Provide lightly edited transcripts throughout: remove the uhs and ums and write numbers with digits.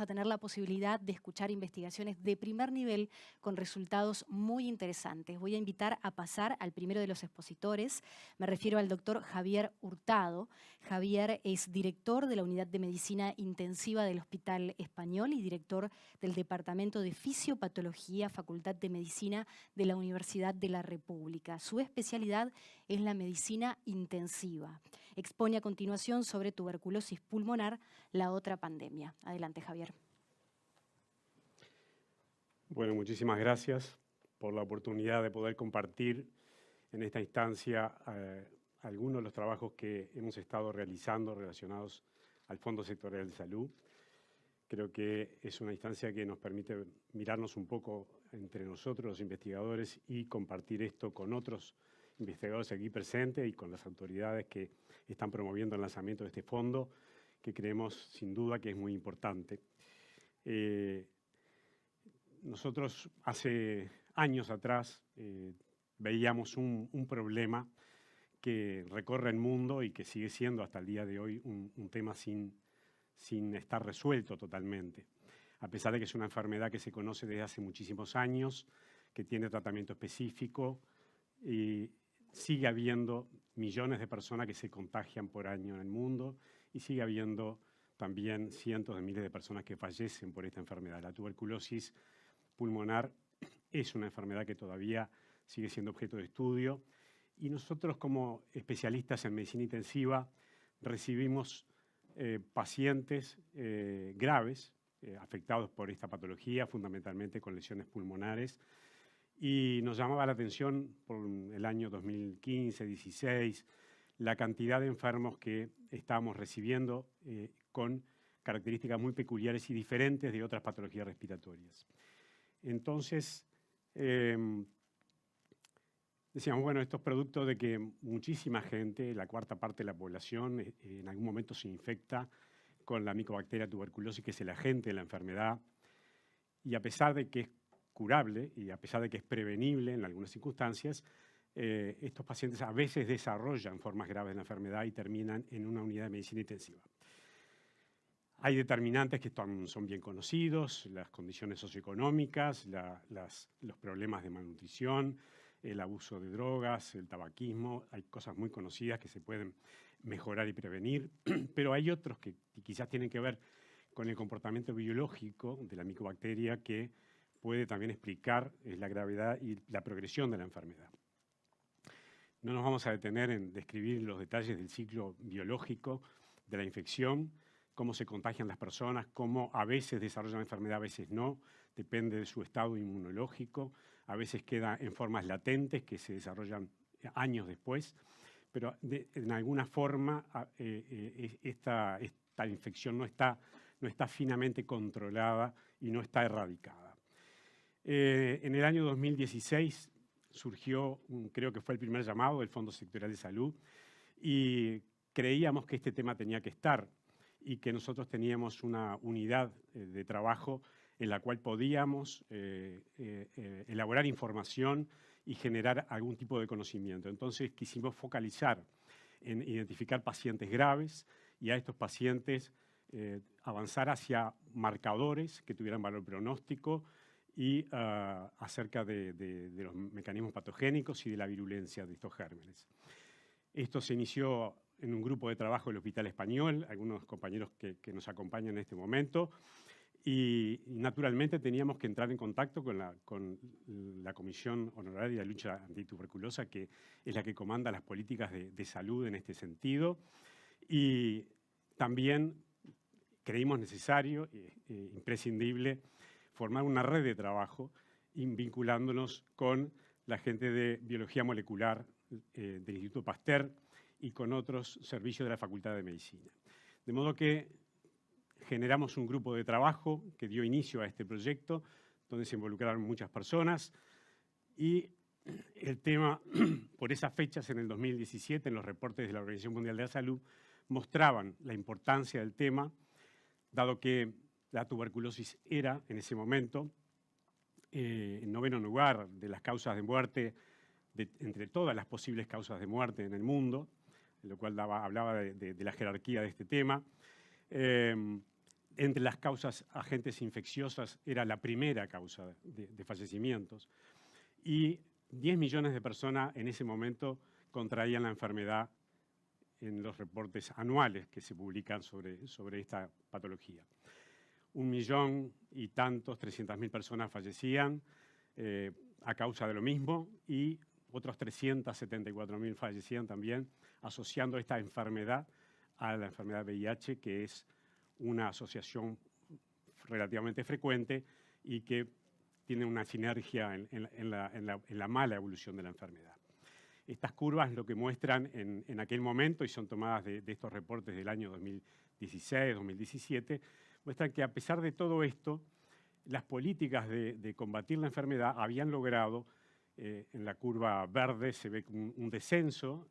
a tener la posibilidad de escuchar investigaciones de primer nivel con resultados muy interesantes. Voy a invitar a pasar al primero de los expositores. Me refiero al doctor Javier Hurtado. Javier es director de la Unidad de Medicina Intensiva del Hospital Español y director del Departamento de Fisiopatología, Facultad de Medicina de la Universidad de la República. Su especialidad es la medicina intensiva. Expone a continuación sobre tuberculosis pulmonar, la otra pandemia. Adelante, Javier. Bueno, muchísimas gracias por la oportunidad de poder compartir en esta instancia algunos de los trabajos que hemos estado realizando relacionados al Fondo Sectorial de Salud. Creo que es una instancia que nos permite mirarnos un poco entre nosotros, los investigadores, y compartir esto con otros investigadores aquí presentes y con las autoridades que están promoviendo el lanzamiento de este fondo, que creemos sin duda que es muy importante. Nosotros hace años atrás veíamos un problema que recorre el mundo y que sigue siendo hasta el día de hoy un tema sin estar resuelto totalmente. A pesar de que es una enfermedad que se conoce desde hace muchísimos años, que tiene tratamiento específico, y sigue habiendo millones de personas que se contagian por año en el mundo y sigue habiendo también cientos de miles de personas que fallecen por esta enfermedad. La tuberculosis pulmonar es una enfermedad que todavía sigue siendo objeto de estudio y nosotros como especialistas en medicina intensiva recibimos pacientes graves afectados por esta patología, fundamentalmente con lesiones pulmonares, y nos llamaba la atención por el año 2015-16 la cantidad de enfermos que estábamos recibiendo con características muy peculiares y diferentes de otras patologías respiratorias. Entonces, decíamos, bueno, esto es producto de que muchísima gente, la cuarta parte de la población, en algún momento se infecta con la micobacteria tuberculosis, que es el agente de la enfermedad, y a pesar de que es curable y a pesar de que es prevenible en algunas circunstancias, estos pacientes a veces desarrollan formas graves de la enfermedad y terminan en una unidad de medicina intensiva. Hay determinantes que son bien conocidos, las condiciones socioeconómicas, los problemas de malnutrición, el abuso de drogas, el tabaquismo. Hay cosas muy conocidas que se pueden mejorar y prevenir, pero hay otros que quizás tienen que ver con el comportamiento biológico de la micobacteria que puede también explicar la gravedad y la progresión de la enfermedad. No nos vamos a detener en describir los detalles del ciclo biológico de la infección, cómo se contagian las personas, cómo a veces desarrollan la enfermedad, a veces no, depende de su estado inmunológico, a veces queda en formas latentes que se desarrollan años después, pero en alguna forma esta infección no está finamente controlada y no está erradicada. En el año 2016 surgió, creo que fue el primer llamado del Fondo Sectorial de Salud, y creíamos que este tema tenía que estar y que nosotros teníamos una unidad de trabajo en la cual podíamos elaborar información y generar algún tipo de conocimiento. Entonces quisimos focalizar en identificar pacientes graves y a estos pacientes avanzar hacia marcadores que tuvieran valor pronóstico y acerca de los mecanismos patogénicos y de la virulencia de estos gérmenes. Esto se inició en un grupo de trabajo del Hospital Español, algunos compañeros que nos acompañan en este momento, y naturalmente teníamos que entrar en contacto con la Comisión Honoraria de Lucha Antituberculosa, que es la que comanda las políticas de salud en este sentido, y también creímos necesario e imprescindible formar una red de trabajo vinculándonos con la gente de Biología Molecular del Instituto Pasteur y con otros servicios de la Facultad de Medicina. De modo que generamos un grupo de trabajo que dio inicio a este proyecto, donde se involucraron muchas personas, y el tema, por esas fechas, en el 2017, en los reportes de la Organización Mundial de la Salud, mostraban la importancia del tema, dado que la tuberculosis era, en ese momento, en noveno lugar de las causas de muerte, entre todas las posibles causas de muerte en el mundo, lo cual hablaba de la jerarquía de este tema. entre las causas agentes infecciosas era la primera causa de fallecimientos, y 10 millones de personas en ese momento contraían la enfermedad en los reportes anuales que se publican sobre esta patología. 1 millón y tantos, 300.000 personas fallecían a causa de lo mismo, y otros 374.000 fallecían también asociando esta enfermedad a la enfermedad VIH, que es una asociación relativamente frecuente y que tiene una sinergia en la mala evolución de la enfermedad. Estas curvas lo que muestran en aquel momento, y son tomadas de estos reportes del año 2016, 2017, muestran que a pesar de todo esto, las políticas de combatir la enfermedad habían logrado, en la curva verde se ve un descenso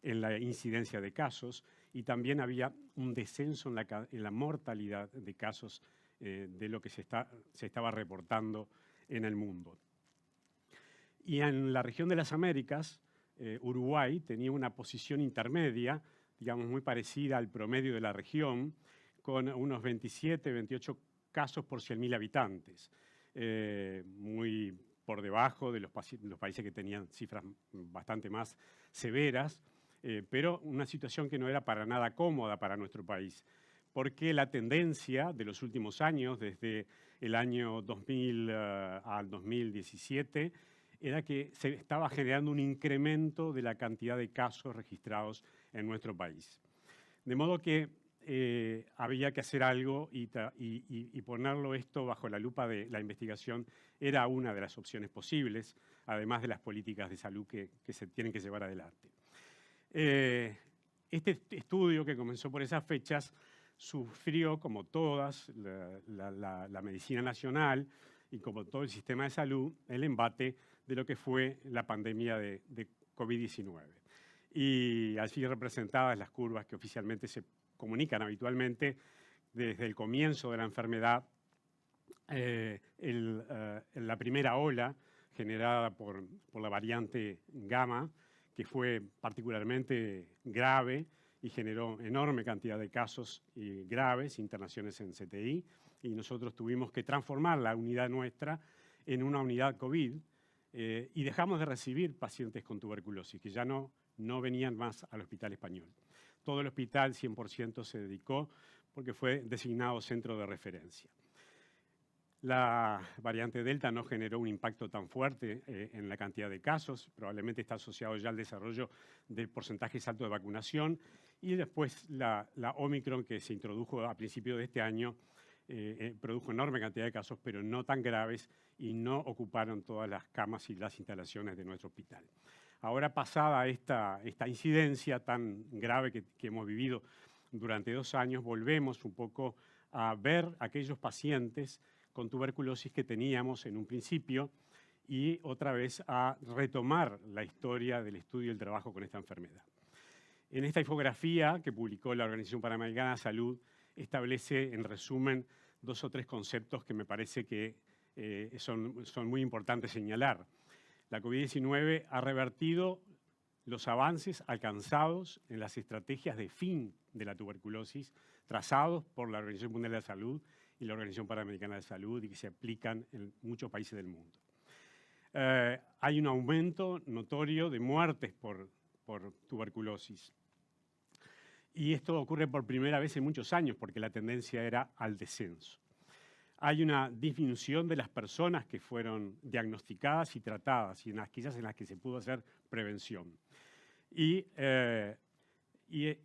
en la incidencia de casos, y también había un descenso en la mortalidad de casos de lo que se estaba reportando en el mundo. Y en la región de las Américas, Uruguay tenía una posición intermedia, digamos muy parecida al promedio de la región, con unos 27, 28 casos por 100.000 habitantes, muy por debajo de los países que tenían cifras bastante más severas, pero una situación que no era para nada cómoda para nuestro país, porque la tendencia de los últimos años, desde el año 2000 al 2017, era que se estaba generando un incremento de la cantidad de casos registrados en nuestro país. De modo que había que hacer algo y ponerlo esto bajo la lupa de la investigación era una de las opciones posibles, además de las políticas de salud que se tienen que llevar adelante. Este estudio, que comenzó por esas fechas, sufrió, como todas, la medicina nacional y como todo el sistema de salud, el embate de lo que fue la pandemia de COVID-19. Y así representadas las curvas que oficialmente se comunican habitualmente desde el comienzo de la enfermedad, la primera ola generada por la variante Gamma, que fue particularmente grave y generó enorme cantidad de casos graves, internaciones en CTI, y nosotros tuvimos que transformar la unidad nuestra en una unidad COVID, y dejamos de recibir pacientes con tuberculosis, que ya no venían más al Hospital Español. Todo el hospital 100% se dedicó porque fue designado centro de referencia. La variante Delta no generó un impacto tan fuerte en la cantidad de casos, probablemente está asociado ya al desarrollo de porcentajes altos de vacunación, y después la Omicron, que se introdujo a principios de este año, produjo enorme cantidad de casos, pero no tan graves, y no ocuparon todas las camas y las instalaciones de nuestro hospital. Ahora, pasada esta incidencia tan grave que hemos vivido durante 2 años, volvemos un poco a ver aquellos pacientes con tuberculosis que teníamos en un principio y otra vez a retomar la historia del estudio y el trabajo con esta enfermedad. En esta infografía que publicó la Organización Panamericana de Salud, establece en resumen 2 o 3 conceptos que me parece que son muy importantes señalar. La COVID-19 ha revertido los avances alcanzados en las estrategias de fin de la tuberculosis trazados por la Organización Mundial de la Salud y la Organización Panamericana de Salud y que se aplican en muchos países del mundo. Hay un aumento notorio de muertes por tuberculosis. Y esto ocurre por primera vez en muchos años porque la tendencia era al descenso. Hay una disminución de las personas que fueron diagnosticadas y tratadas, y en aquellas en las que se pudo hacer prevención. Y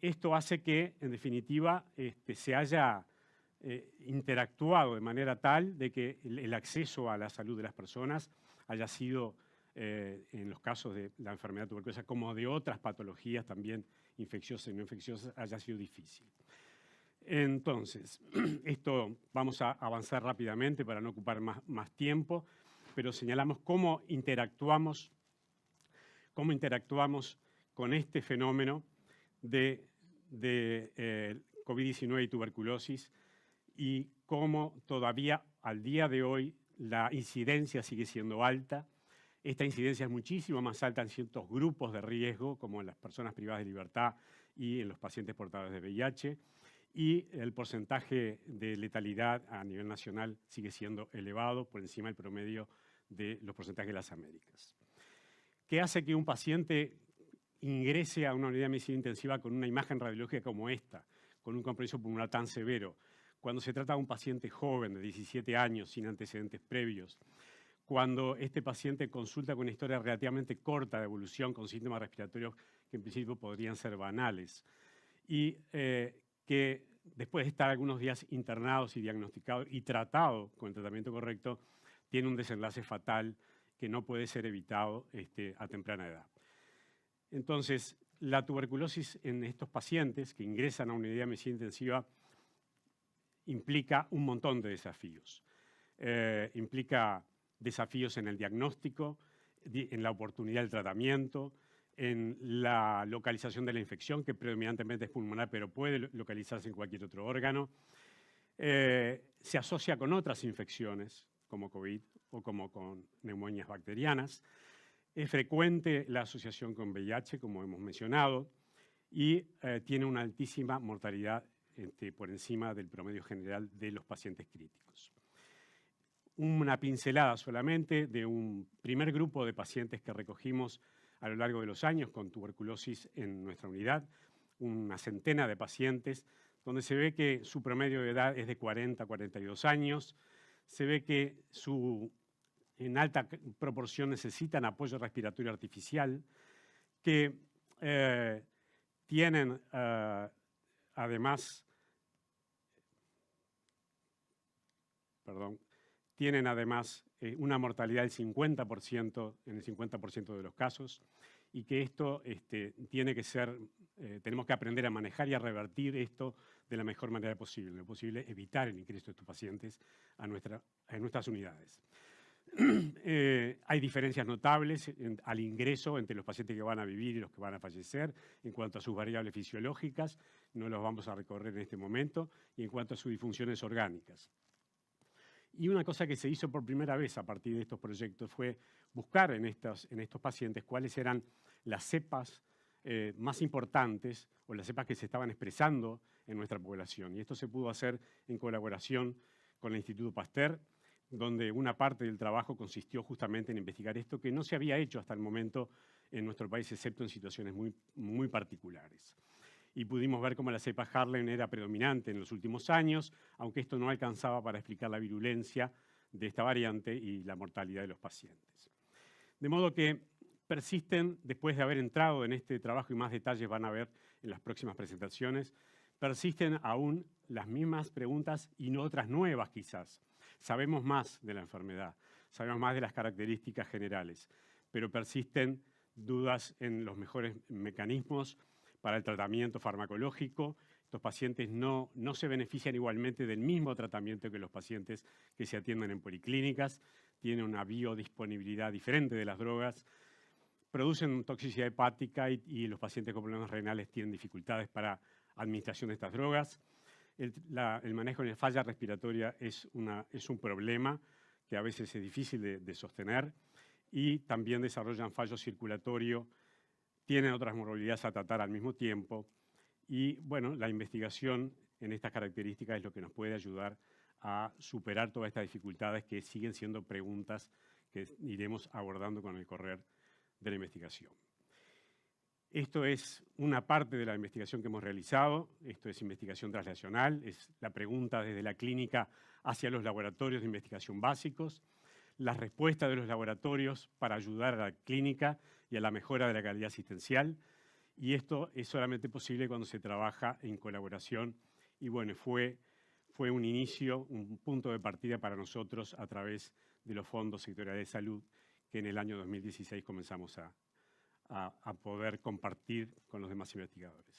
esto hace que, en definitiva, se haya interactuado de manera tal de que el acceso a la salud de las personas haya sido, en los casos de la enfermedad tuberculosa, como de otras patologías también infecciosas y no infecciosas, haya sido difícil. Entonces, esto vamos a avanzar rápidamente para no ocupar más tiempo, pero señalamos cómo interactuamos con este fenómeno de COVID-19 y tuberculosis, y cómo todavía al día de hoy la incidencia sigue siendo alta. Esta incidencia es muchísimo más alta en ciertos grupos de riesgo, como en las personas privadas de libertad y en los pacientes portadores de VIH. y el porcentaje de letalidad a nivel nacional sigue siendo elevado, por encima del promedio de los porcentajes de las Américas. ¿Qué hace que un paciente ingrese a una unidad de medicina intensiva con una imagen radiológica como esta, con un compromiso pulmonar tan severo, cuando se trata de un paciente joven de 17 años sin antecedentes previos, cuando este paciente consulta con una historia relativamente corta de evolución con síntomas respiratorios que en principio podrían ser banales, y que después de estar algunos días internados y diagnosticados y tratado con el tratamiento correcto, tiene un desenlace fatal que no puede ser evitado a temprana edad. Entonces, la tuberculosis en estos pacientes que ingresan a una unidad de medicina intensiva implica un montón de desafíos. Implica desafíos en el diagnóstico, en la oportunidad del tratamiento, en la localización de la infección, que predominantemente es pulmonar, pero puede localizarse en cualquier otro órgano. Se asocia con otras infecciones, como COVID o como con neumonías bacterianas. Es frecuente la asociación con VIH, como hemos mencionado, y tiene una altísima mortalidad por encima del promedio general de los pacientes críticos. Una pincelada solamente de un primer grupo de pacientes que recogimos a lo largo de los años con tuberculosis en nuestra unidad, una centena de pacientes, donde se ve que su promedio de edad es de 40 a 42 años, se ve que en alta proporción necesitan apoyo respiratorio artificial, que tienen además una mortalidad del 50% en el 50% de los casos, y que esto tiene que ser, tenemos que aprender a manejar y a revertir esto de la mejor manera posible. Lo posible evitar el ingreso de estos pacientes a nuestras unidades. Hay diferencias notables al ingreso entre los pacientes que van a vivir y los que van a fallecer en cuanto a sus variables fisiológicas, no los vamos a recorrer en este momento, y en cuanto a sus disfunciones orgánicas. Y una cosa que se hizo por primera vez a partir de estos proyectos fue buscar en estos pacientes cuáles eran las cepas más importantes o las cepas que se estaban expresando en nuestra población. Y esto se pudo hacer en colaboración con el Instituto Pasteur, donde una parte del trabajo consistió justamente en investigar esto que no se había hecho hasta el momento en nuestro país, excepto en situaciones muy particulares. Y pudimos ver cómo la cepa Harlem era predominante en los últimos años, aunque esto no alcanzaba para explicar la virulencia de esta variante y la mortalidad de los pacientes. De modo que persisten, después de haber entrado en este trabajo, y más detalles van a ver en las próximas presentaciones, persisten aún las mismas preguntas y no otras nuevas quizás. Sabemos más de la enfermedad, sabemos más de las características generales, pero persisten dudas en los mejores mecanismos para el tratamiento farmacológico. Estos pacientes no se benefician igualmente del mismo tratamiento que los pacientes que se atienden en policlínicas, tienen una biodisponibilidad diferente de las drogas, producen toxicidad hepática y los pacientes con problemas renales tienen dificultades para administración de estas drogas. El manejo de la falla respiratoria es un problema que a veces es difícil de sostener, y también desarrollan fallo circulatorio, tienen otras morbilidades a tratar al mismo tiempo, y bueno, la investigación en estas características es lo que nos puede ayudar a superar todas estas dificultades que siguen siendo preguntas que iremos abordando con el correr de la investigación. Esto es una parte de la investigación que hemos realizado, esto es investigación translacional, es la pregunta desde la clínica hacia los laboratorios de investigación básicos, las respuestas de los laboratorios para ayudar a la clínica y a la mejora de la calidad asistencial, y esto es solamente posible cuando se trabaja en colaboración, y bueno, fue un inicio, un punto de partida para nosotros a través de los fondos sectoriales de salud que en el año 2016 comenzamos a poder compartir con los demás investigadores.